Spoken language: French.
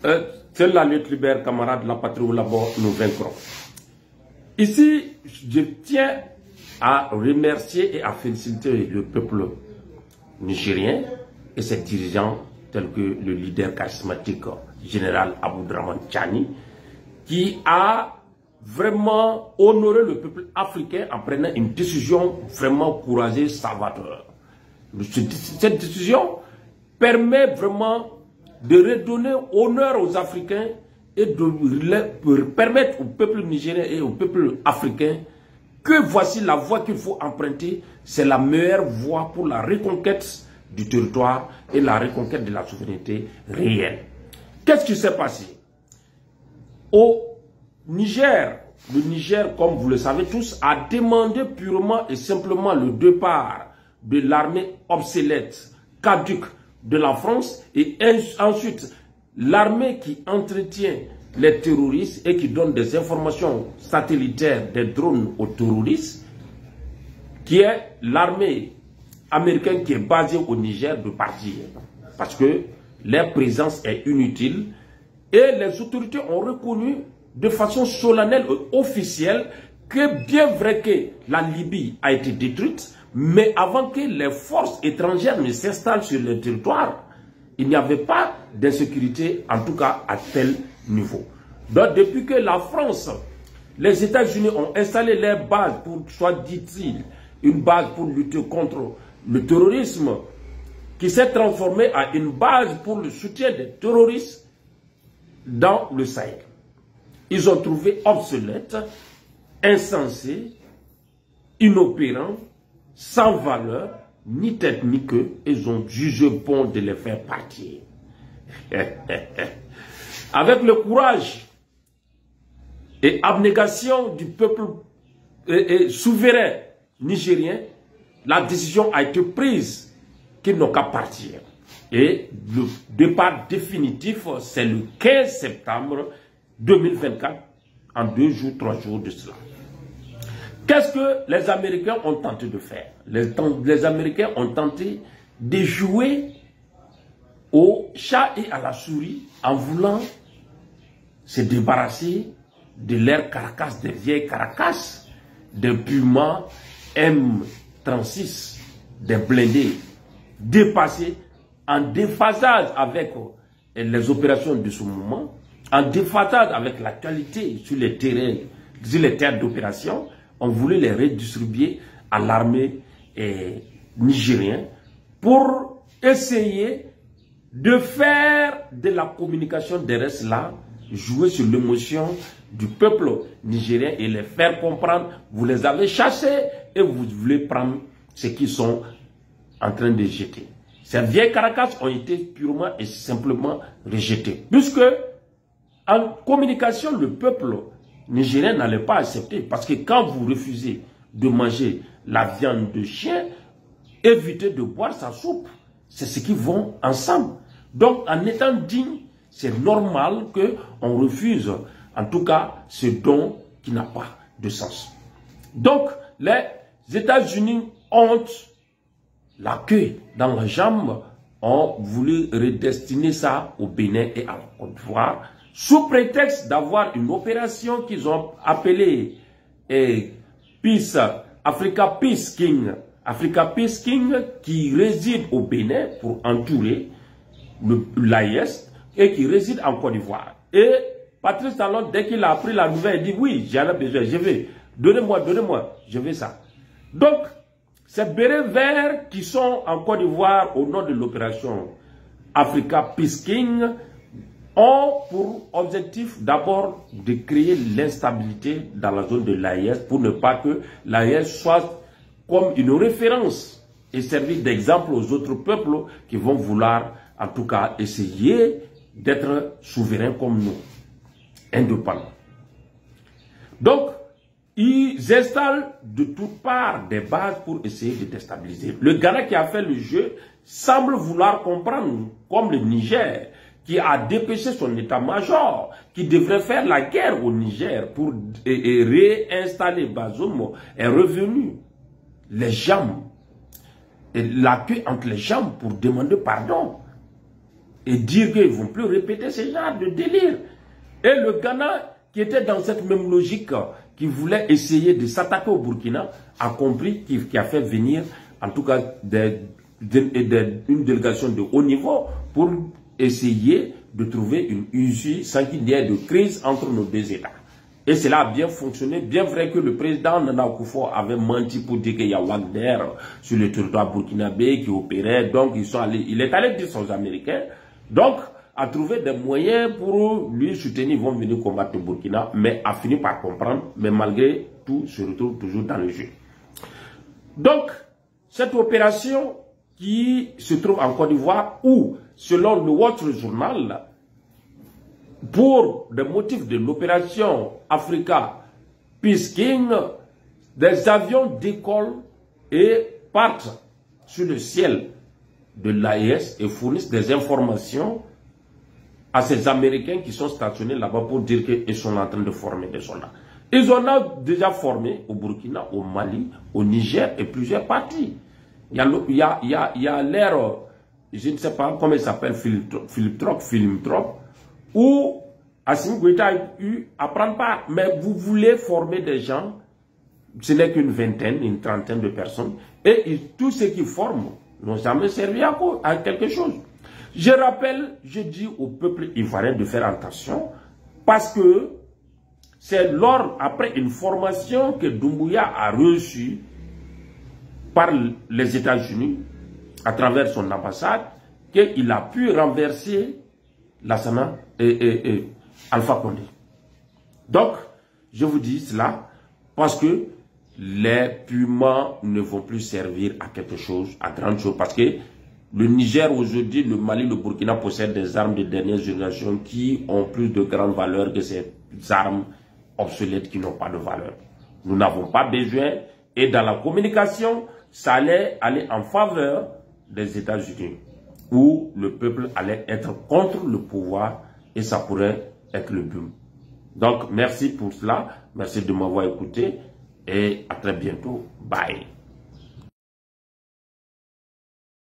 Seule la lutte libère, camarades, la patrie ou la mort, nous vaincrons. Ici, je tiens à remercier et à féliciter le peuple nigérien et ses dirigeants tels que le leader charismatique général Abdourahmane Tchani, qui a vraiment honoré le peuple africain en prenant une décision vraiment courageuse, salvateur. Cette décision permet vraiment de redonner honneur aux Africains et de permettre au peuple nigérien et au peuple africain que voici la voie qu'il faut emprunter. C'est la meilleure voie pour la reconquête du territoire et la reconquête de la souveraineté réelle. Qu'est-ce qui s'est passé? Au Niger, le Niger, comme vous le savez tous, a demandé purement et simplement le départ de l'armée obsolète, caduque de la France, et ensuite l'armée qui entretient les terroristes et qui donne des informations satellitaires, des drones aux terroristes, qui est l'armée américaine qui est basée au Niger, de partir. Parce que leur présence est inutile et les autorités ont reconnu de façon solennelle et officielle que bien vrai que la Libye a été détruite, mais avant que les forces étrangères ne s'installent sur le territoire, il n'y avait pas d'insécurité, en tout cas à tel niveau. Donc depuis que la France, les États-Unis ont installé leurs bases pour, soit dit-il, une base pour lutter contre le terrorisme, qui s'est transformée en une base pour le soutien des terroristes dans le Sahel. Ils ont trouvé obsolète, insensé, inopérant, sans valeur, ni tête ni queue, ils ont jugé bon de les faire partir. Avec le courage et abnégation du peuple souverain nigérien, la décision a été prise qu'ils n'ont qu'à partir. Et le départ définitif, c'est le 15 septembre 2024, en 2 jours, 3 jours de cela. Qu'est-ce que les Américains ont tenté de faire? Les Américains ont tenté de jouer au chat et à la souris en voulant se débarrasser de leurs carcasses, des vieilles carcasses, des Puma M36, des blindés dépassés, en déphasage avec les opérations de ce moment, en déphasage avec l'actualité sur les terrains, sur les terres d'opération. On voulait les redistribuer à l'armée nigérienne pour essayer de faire de la communication des restes là, jouer sur l'émotion du peuple nigérien et les faire comprendre, vous les avez chassés et vous voulez prendre ce qu'ils sont en train de jeter. Ces vieilles carcasses ont été purement et simplement rejetées. Puisque en communication, le peuple nigérien n'allait pas accepter. Parce que quand vous refusez de manger la viande de chien, évitez de boire sa soupe. C'est ce qui vont ensemble. Donc, en étant digne, c'est normal qu'on refuse, en tout cas, ce don qui n'a pas de sens. Donc, les États-Unis ont la queue dans la jambe, ont voulu redestiner ça au Bénin et à la Côte d'Ivoire, sous prétexte d'avoir une opération qu'ils ont appelée Africa Peace King, qui réside au Bénin pour entourer l'AIS et qui réside en Côte d'Ivoire. Et Patrice Talon, dès qu'il a appris la nouvelle, il dit oui, j'en ai besoin, je vais, donnez-moi, je veux ça. Donc, ces bérets verts qui sont en Côte d'Ivoire au nom de l'opération Africa Peace King ont pour objectif d'abord de créer l'instabilité dans la zone de l'AIS pour ne pas que l'AIS soit comme une référence et servir d'exemple aux autres peuples qui vont vouloir en tout cas essayer d'être souverains comme nous, indépendants. Donc, ils installent de toutes parts des bases pour essayer de déstabiliser. Le Ghana qui a fait le jeu semble vouloir comprendre, comme le Niger, qui a dépêché son état-major, qui devrait faire la guerre au Niger pour réinstaller Bazoum, est revenu les jambes, et la queue entre les jambes pour demander pardon. et dire qu'ils ne vont plus répéter ce genre de délire. Et le Ghana, qui était dans cette même logique, qui voulait essayer de s'attaquer au Burkina, a compris qu'il a fait venir, en tout cas, une délégation de haut niveau pour essayer de trouver une issue sans qu'il y ait de crise entre nos deux États. Et cela a bien fonctionné, bien vrai que le président Nana Akufo avait menti pour dire qu'il y a Wagner sur le territoire burkinabé qui opérait, donc il est allé dire aux Américains, donc a trouvé des moyens pour lui soutenir, ils vont venir combattre le Burkina, mais a fini par comprendre, mais malgré tout, se retrouve toujours dans le jeu. Donc, cette opération qui se trouve en Côte d'Ivoire, où, selon le Watch Journal, pour des motifs de l'opération Africa Peacekeeping, des avions décollent et partent sur le ciel de l'AES et fournissent des informations à ces Américains qui sont stationnés là-bas pour dire qu'ils sont en train de former des soldats. Ils en ont déjà formé au Burkina, au Mali, au Niger et plusieurs parties. Il y a l'ère, je ne sais pas comment il s'appelle, Philip-Trop, où Assimi Goïta a eu à prendre part. Mais vous voulez former des gens, ce n'est qu'une vingtaine, une trentaine de personnes, et tous ceux qui forment n'ont jamais servi à quelque chose. Je rappelle, je dis au peuple ivoirien de faire attention, parce que c'est après une formation que Doumbouya a reçue par les États-Unis, à travers son ambassade, qu'il a pu renverser Lassana et Alpha Condé. Donc, je vous dis cela parce que les Pumas ne vont plus servir à quelque chose, à grande chose, parce que le Niger aujourd'hui, le Mali, le Burkina possèdent des armes de dernière génération qui ont plus de grande valeur que ces armes obsolètes qui n'ont pas de valeur. Nous n'avons pas besoin, et dans la communication, ça allait aller en faveur des États-Unis, où le peuple allait être contre le pouvoir, et ça pourrait être le but. Donc, merci pour cela, merci de m'avoir écouté, et à très bientôt. Bye.